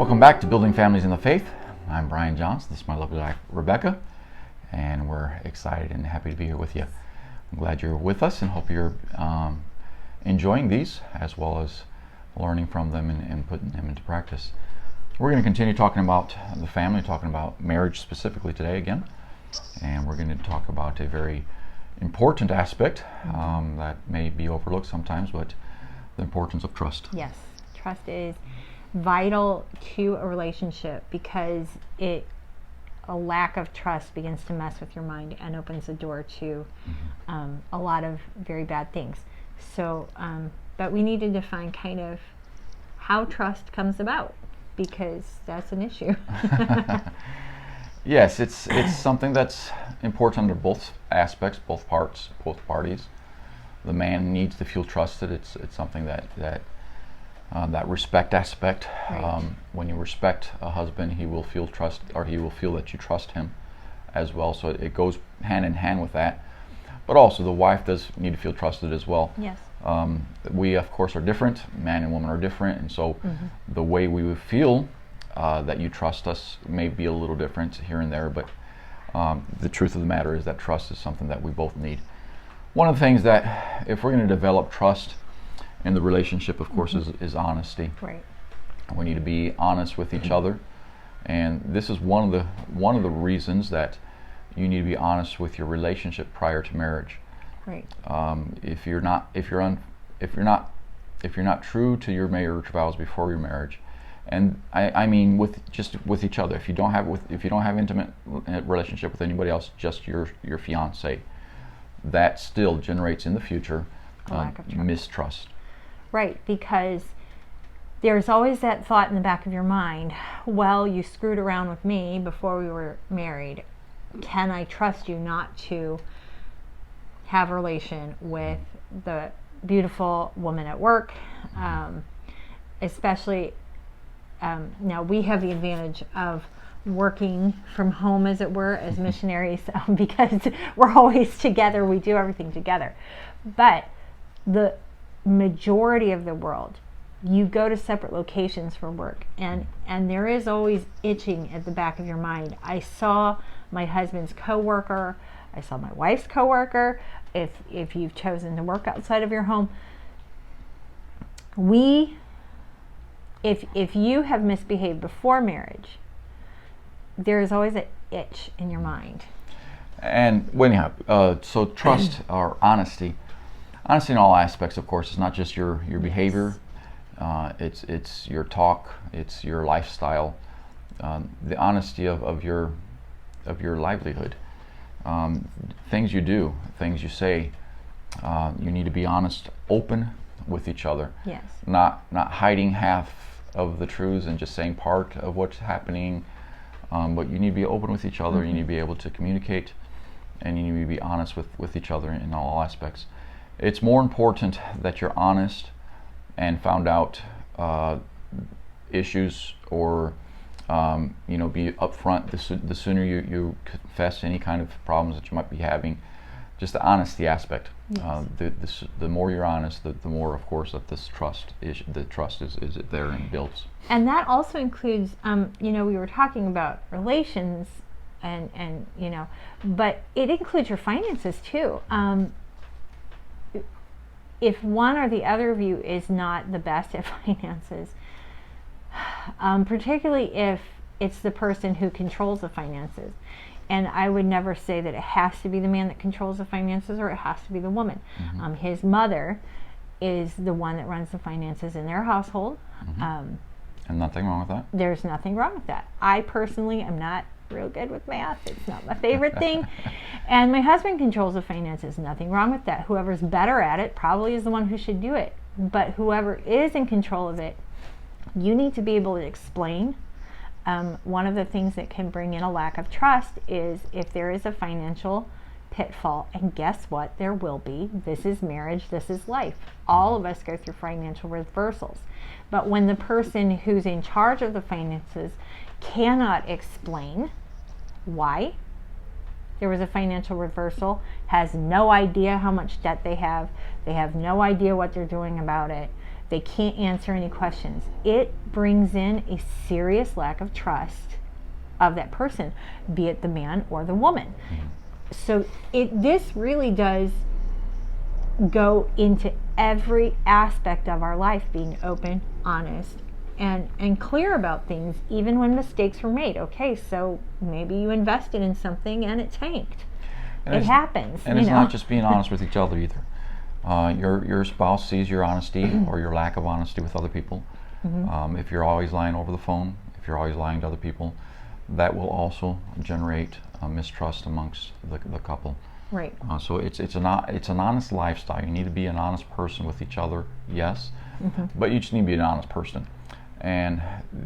Welcome back to Building Families in the Faith. I'm Brian Johnson. This is my lovely wife, Rebecca, and we're excited and happy to be here with you. I'm glad you're with us and hope you're enjoying these as well as learning from them and putting them into practice. We're going to continue talking about the family, talking about marriage specifically today again, and we're going to talk about a very important aspect that may be overlooked sometimes, but the importance of trust. Yes, trust is vital to a relationship because a lack of trust begins to mess with your mind and opens the door to a lot of very bad things. So, but we need to define kind of how trust comes about, because that's an issue. Yes, it's something that's important under both aspects, both parties. The man needs to feel trusted. It's something that respect aspect. Right. When you respect a husband, he will feel trust, or he will feel that you trust him as well. So it goes hand in hand with that. But also the wife does need to feel trusted as well. Yes. We of course are different. Man and woman are different, and so the way we would feel that you trust us may be a little different here and there. But the truth of the matter is that trust is something that we both need. One of the things that, if we're going to develop trust in the relationship, of course, is honesty. Right. We need to be honest with each other, and this is one of the reasons that you need to be honest with your relationship prior to marriage. Right. If you're not true to your marriage vows before your marriage, and I mean with each other. If you don't have intimate relationship with anybody else, just your fiance, that still generates in the future lack of trust. Mistrust. Right, because there's always that thought in the back of your mind, well, you screwed around with me before we were married. Can I trust you not to have a relation with the beautiful woman at work? Especially, now we have the advantage of working from home, as it were, as missionaries, because we're always together, we do everything together. But the majority of the world, you go to separate locations for work, and there is always itching at the back of your mind. I saw my husband's coworker, I saw my wife's coworker. If you've chosen to work outside of your home, if you have misbehaved before marriage, there is always an itch in your mind. And when you have so trust or honesty in all aspects, of course, is not just your behavior. It's your talk, it's your lifestyle, the honesty of your livelihood, things you do, things you say. You need to be honest, open with each other. Yes. Not hiding half of the truths and just saying part of what's happening. But you need to be open with each other. You need to be able to communicate, and you need to be honest with each other in all aspects. It's more important that you're honest and found out issues, or be upfront. The sooner you confess any kind of problems that you might be having, just the honesty aspect. Yes. The more you're honest, the more, of course, that the trust is there and builds. And that also includes, we were talking about relations, and but it includes your finances too. If one or the other of you is not the best at finances, particularly if it's the person who controls the finances, and I would never say that it has to be the man that controls the finances or it has to be the woman. His mother is the one that runs the finances in their household. And nothing wrong with that. There's nothing wrong with that. I personally am not real good with math. It's not my favorite thing. And my husband controls the finances. Nothing wrong with that. Whoever's better at it probably is the one who should do it. But whoever is in control of it, you need to be able to explain. One of the things that can bring in a lack of trust is if there is a financial pitfall, and guess what? There will be. This is marriage. This is life. All of us go through financial reversals. But when the person who's in charge of the finances cannot explain why there was a financial reversal, has no idea how much debt they have no idea what they're doing about it, They can't answer any questions. It brings in a serious lack of trust of that person, be it the man or the woman. So this really does go into every aspect of our life, being open, honest, and clear about things, even when mistakes were made. Okay, so maybe you invested in something and it tanked. It happens. And it's not just being honest with each other either. Your spouse sees your honesty or your lack of honesty with other people. If you're always lying over the phone, if you're always lying to other people, that will also generate mistrust amongst the couple. Right. So it's an honest lifestyle. You need to be an honest person with each other, yes, but you just need to be an honest person. And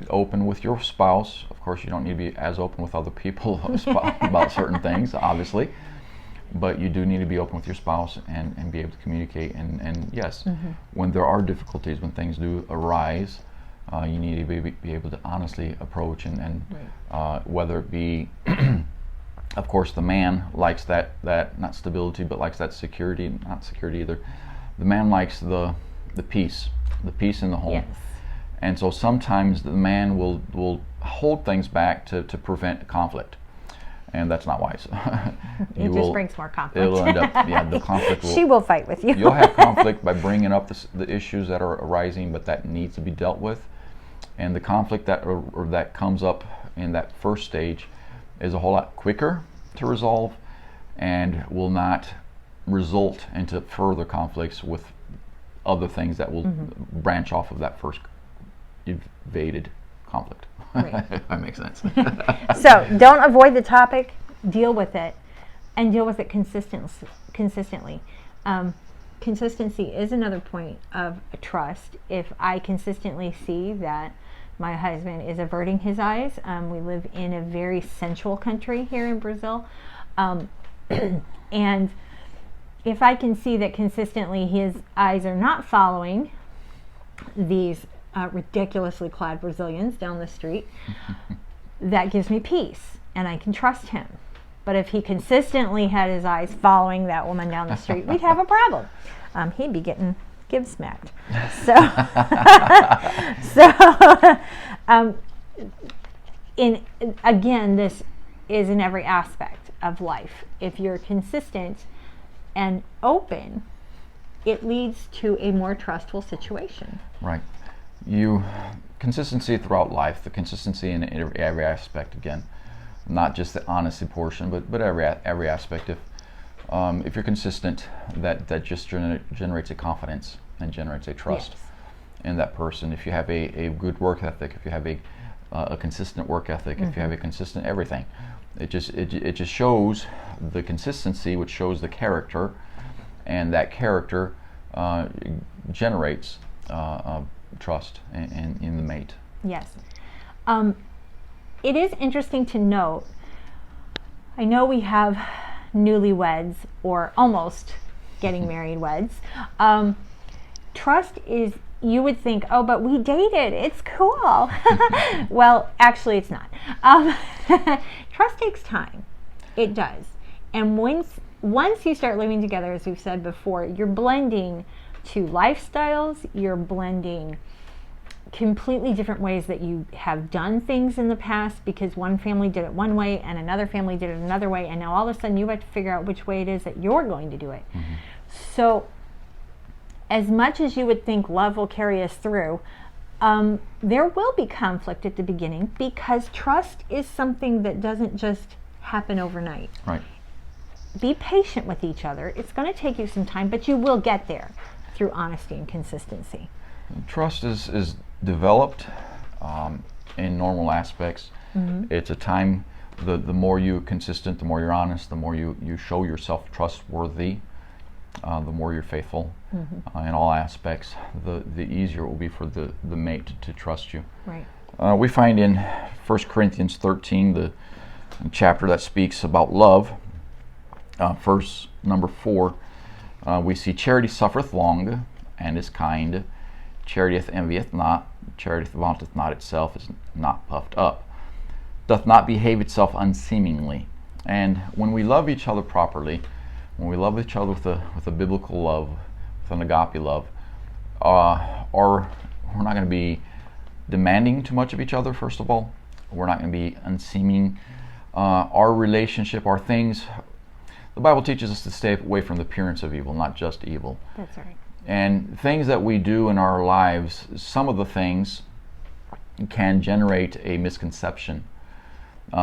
open with your spouse. Of course, you don't need to be as open with other people about certain things, obviously. But you do need to be open with your spouse and be able to communicate. And yes, when there are difficulties, when things do arise, you need to be able to honestly approach and whether it be, of course, the man likes that not stability, but likes that security, not security either. The man likes the peace in the home. Yes. And so sometimes the man will hold things back to prevent conflict. And that's not wise. It just brings more conflict. It'll end up, the conflict will... She will fight with you. You'll have conflict by bringing up the issues that are arising, but that needs to be dealt with. And the conflict that comes up in that first stage is a whole lot quicker to resolve and will not result into further conflicts with other things that will branch off of that first evaded conflict. Right. That makes sense. So don't avoid the topic, deal with it, and deal with it consistently. Consistency is another point of trust. If I consistently see that my husband is averting his eyes, we live in a very sensual country here in Brazil, and if I can see that consistently his eyes are not following these ridiculously clad Brazilians down the street, that gives me peace and I can trust him. But if he consistently had his eyes following that woman down the street, we'd have a problem. He'd be getting smacked. So, again, this is in every aspect of life. If you're consistent and open, it leads to a more trustful situation. Right. Consistency throughout life, the consistency in every aspect, again, not just the honesty portion, but every aspect. If you're consistent, that just generates a confidence and generates a trust in that person. If you have a good work ethic, if you have a consistent work ethic, if you have a consistent everything, it just shows the consistency, which shows the character, and that character generates trust in the mate. Yes. It is interesting to note, I know we have newlyweds or almost getting married weds. Trust is, you would think, oh, but we dated, it's cool. Well, actually it's not. Trust takes time. It does. And once you start living together, as we've said before, you're blending two lifestyles, you're blending completely different ways that you have done things in the past, because one family did it one way and another family did it another way, and now all of a sudden you have to figure out which way it is that you're going to do it. So as much as you would think love will carry us through, there will be conflict at the beginning, because trust is something that doesn't just happen overnight. Right. Be patient with each other. It's going to take you some time, but you will get there through honesty and consistency. Trust is developed in normal aspects. It's a time, the more you're consistent, the more you're honest, the more you show yourself trustworthy, the more you're faithful in all aspects, the easier it will be for the mate to trust you. Right. We find in 1 Corinthians 13, the chapter that speaks about love, verse number 4, we see charity suffereth long and is kind. Charity envieth not. Charity vaunteth not itself, is not puffed up, doth not behave itself unseemingly. And when we love each other properly, when we love each other with a biblical love, with an agape love, or we're not going to be demanding too much of each other. First of all, we're not going to be unseeming. Our relationship, our things. The Bible teaches us to stay away from the appearance of evil, not just evil. That's right. And things that we do in our lives, some of the things can generate a misconception.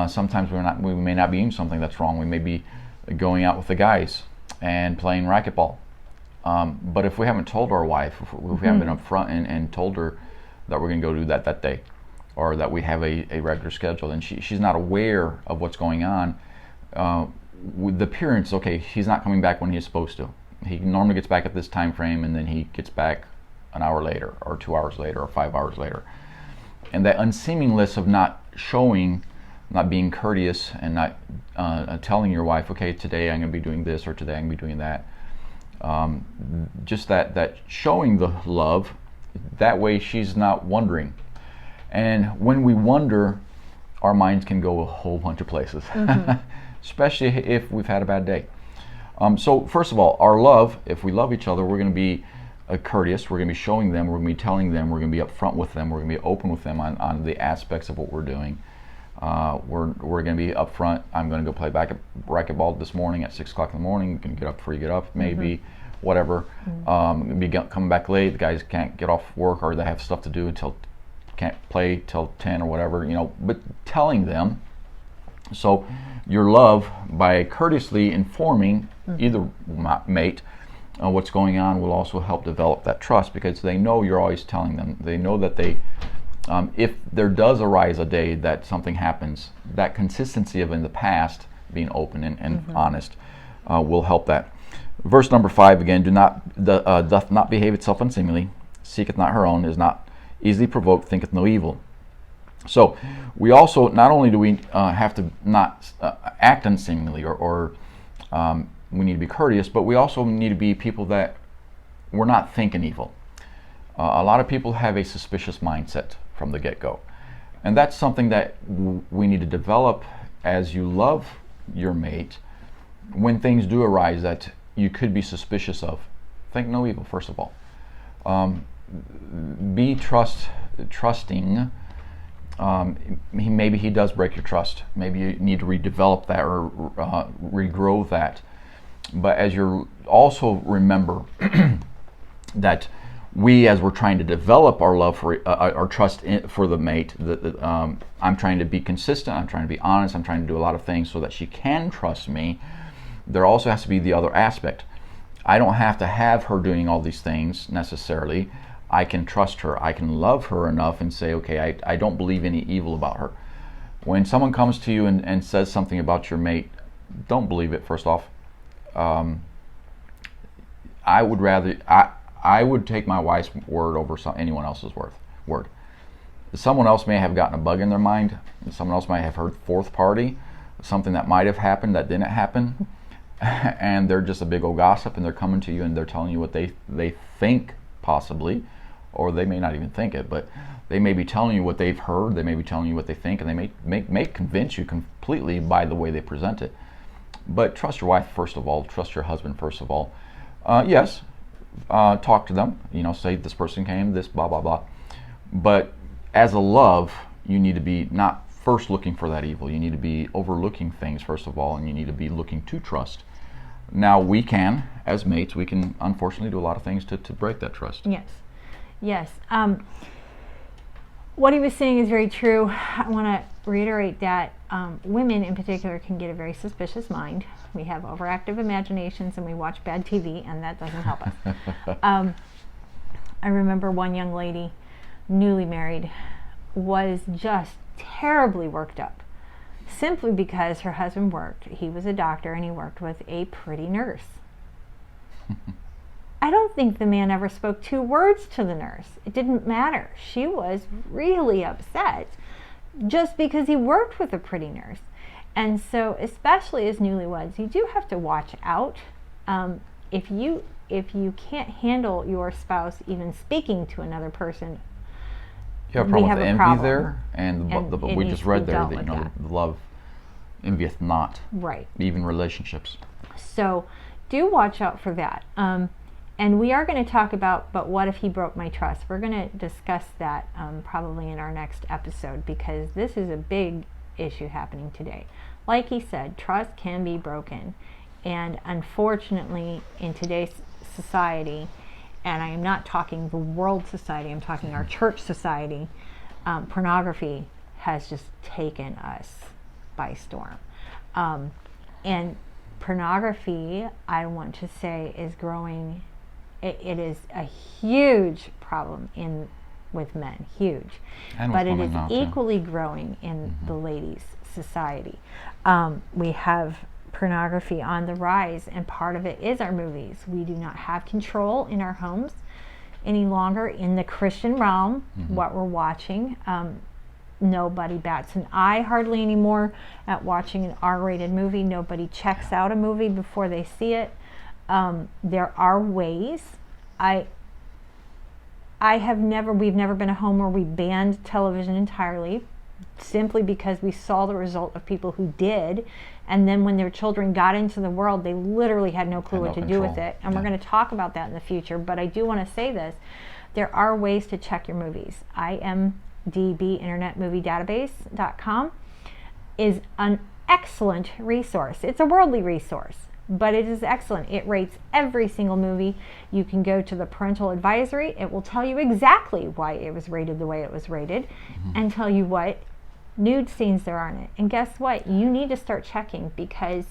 Sometimes we may not be doing something that's wrong. We may be going out with the guys and playing racquetball. But if we haven't told our wife, if we haven't been upfront and told her that we're going to go do that day, or that we have a regular schedule, and she's not aware of what's going on, with the appearance, okay, he's not coming back when he's supposed to. He normally gets back at this time frame, and then he gets back an hour later, or 2 hours later, or 5 hours later. And that unseemingness of not showing, not being courteous, and not telling your wife, okay, today I'm going to be doing this, or today I'm going to be doing that. Just that showing the love, that way she's not wondering. And when we wonder, our minds can go a whole bunch of places, especially if we've had a bad day. So first of all, our love, if we love each other, we're going to be courteous, we're going to be showing them, we're going to be telling them, we're going to be upfront with them, we're going to be open with them on the aspects of what we're doing. We're going to be upfront. I'm going to go play racquetball this morning at 6 o'clock in the morning. You can get up before you get up, maybe, whatever. Coming back late, the guys can't get off work, or they have stuff to do until, can't play till 10 or whatever, but telling them. So your love, by courteously informing either mate what's going on, will also help develop that trust, because they know you're always telling them. They know that if there does arise a day that something happens, that consistency of in the past being open and honest will help that. Verse number 5 again, doth not behave itself unseemly, seeketh not her own, is not easily provoked, thinketh no evil. So we also, not only do we have to not act unseemly, or we need to be courteous, but we also need to be people that we're not thinking evil. A lot of people have a suspicious mindset from the get-go. And that's something that we need to develop as you love your mate. When things do arise that you could be suspicious of, think no evil, first of all. Be trusting. Maybe he does break your trust. Maybe you need to redevelop that, or regrow that. But as you're also remember that we, as we're trying to develop our love for our trust for the mate, I'm trying to be consistent, I'm trying to be honest, I'm trying to do a lot of things so that she can trust me. There also has to be the other aspect. I don't have to have her doing all these things necessarily. I can trust her. I can love her enough and say, okay, I don't believe any evil about her. When someone comes to you and says something about your mate, don't believe it, first off. I would take my wife's word over anyone else's word. Someone else may have gotten a bug in their mind. Someone else might have heard fourth party, something that might have happened that didn't happen, and they're just a big old gossip, and they're coming to you and they're telling you what they think possibly, or they may not even think it, but they may be telling you what they've heard, they may be telling you what they think, and they may convince you completely by the way they present it. But trust your wife first of all, trust your husband first of all. Yes, talk to them, say this person came, this blah blah blah. But as a love, you need to be not first looking for that evil. You need to be overlooking things first of all, and you need to be looking to trust. Now we can, as mates, we can unfortunately do a lot of things to break that trust. Yes. What he was saying is very true. I want to reiterate that women in particular can get a very suspicious mind. We have overactive imaginations, and we watch bad TV, and that doesn't help us. I remember one young lady, newly married, was just terribly worked up simply because her husband worked. He was a doctor, and he worked with a pretty nurse. I don't think the man ever spoke 2 words to the nurse. It didn't matter. She was really upset just because he worked with a pretty nurse. And so, especially as newlyweds, you do have to watch out. If you can't handle your spouse even speaking to another person, you have a problem with envy problem. There, and we just read there that the love envieth not. Right. Even relationships. So, do watch out for that. And we are going to talk about, but what if he broke my trust? We're going to discuss that probably in our next episode, because this is a big issue happening today. Like he said, trust can be broken. And unfortunately, in today's society, and I am not talking the world society, I'm talking our church society, pornography has just taken us by storm. And pornography, I want to say, is growing. It is a huge problem with men, huge. And but with it is women now, equally growing in the ladies' society. We have pornography on the rise, and part of it is our movies. We do not have control in our homes any longer in the Christian realm, what we're watching. Nobody bats an eye hardly anymore at watching an R-rated movie. Nobody checks out a movie before they see it. There are ways. We've never been a home where we banned television entirely, simply because we saw the result of people who did, and then when their children got into the world, they literally had no clue what to do with it. And we're going to talk about that in the future, but I do want to say this. There are ways to check your movies. IMDb, Internet Movie Database.com, is an excellent resource. It's a worldly resource, but it is excellent. It rates every single movie. You can go to the parental advisory. It will tell you exactly why it was rated the way it was rated, and tell you what nude scenes there are in it. And guess what? You need to start checking, because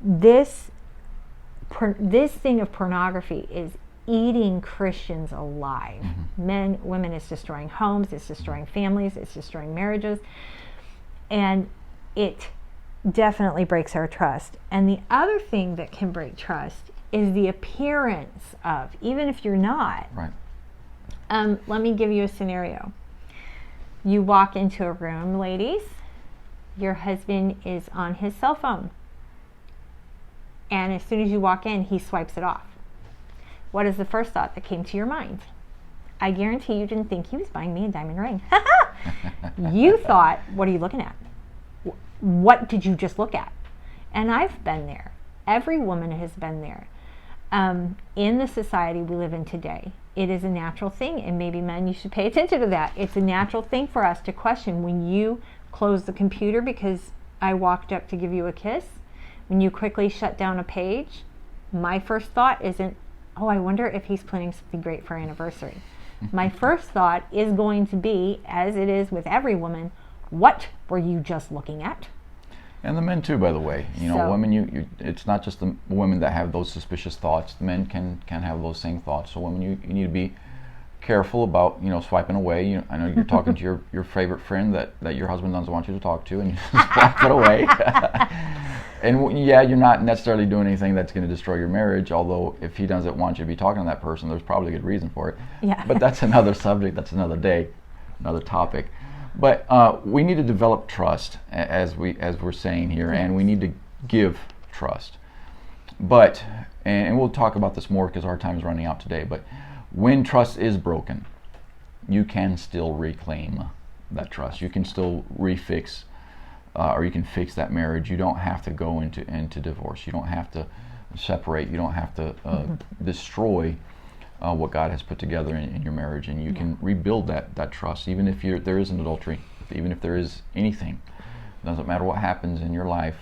this thing of pornography is eating Christians alive. Men, women, it's destroying homes, it's destroying families, it's destroying marriages, and it definitely breaks our trust. And the other thing that can break trust is the appearance of, even if you're not. Right. Let me give you a scenario. You walk into a room, ladies, your husband is on his cell phone, and as soon as you walk in, he swipes it off. What is the first thought that came to your mind? I guarantee you didn't think he was buying me a diamond ring. You thought, what are you looking at? What did you just look at? And I've been there. Every woman has been there. In the society we live in today, it is a natural thing, and maybe men, you should pay attention to that. It's a natural thing for us to question when you close the computer because I walked up to give you a kiss, when you quickly shut down a page. My first thought isn't, oh, I wonder if he's planning something great for our anniversary. My first thought is going to be, as it is with every woman, what were you just looking at? And the men too, by the way. Women, it's not just the women that have those suspicious thoughts. The men can have those same thoughts. So women, you need to be careful about, swiping away. I know you're talking to your favorite friend that your husband doesn't want you to talk to, and you just swipe it away. And yeah, you're not necessarily doing anything that's going to destroy your marriage, although if he doesn't want you to be talking to that person, there's probably a good reason for it. Yeah. But that's another subject, that's another day, another topic. But we need to develop trust, as we're saying here, and we need to give trust. But, and we'll talk about this more because our time is running out today, but when trust is broken, you can still reclaim that trust. You can still refix, or you can fix that marriage. You don't have to go into divorce. You don't have to separate. You don't have to destroy what God has put together in your marriage, and you can rebuild that trust, even if there is an adultery, even if there is anything. It doesn't matter what happens in your life,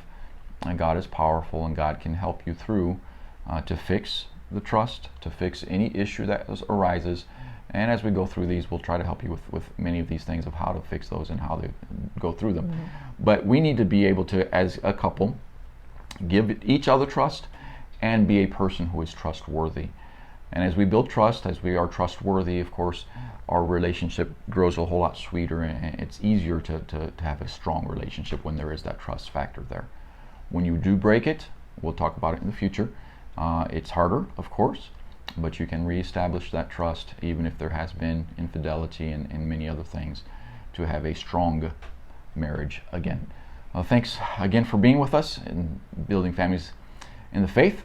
and God is powerful, and God can help you through to fix the trust, to fix any issue that arises. And as we go through these, we'll try to help you with many of these things of how to fix those and how to go through them. But we need to be able to, as a couple, give each other trust and be a person who is trustworthy. And as we build trust, as we are trustworthy, of course, our relationship grows a whole lot sweeter, and it's easier to have a strong relationship when there is that trust factor there. When you do break it, we'll talk about it in the future, it's harder, of course, but you can reestablish that trust even if there has been infidelity and many other things, to have a strong marriage again. Thanks again for being with us in building families in the faith.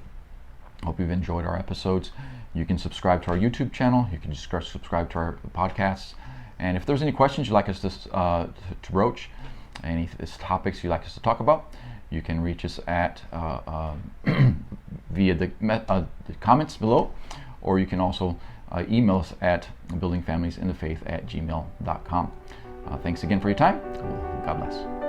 Hope you've enjoyed our episodes. You can subscribe to our YouTube channel. You can just subscribe to our podcasts. And if there's any questions you'd like us to broach, any topics you'd like us to talk about, you can reach us at via the comments below, or you can also email us at buildingfamiliesinthefaith@gmail.com. Thanks again for your time. God bless.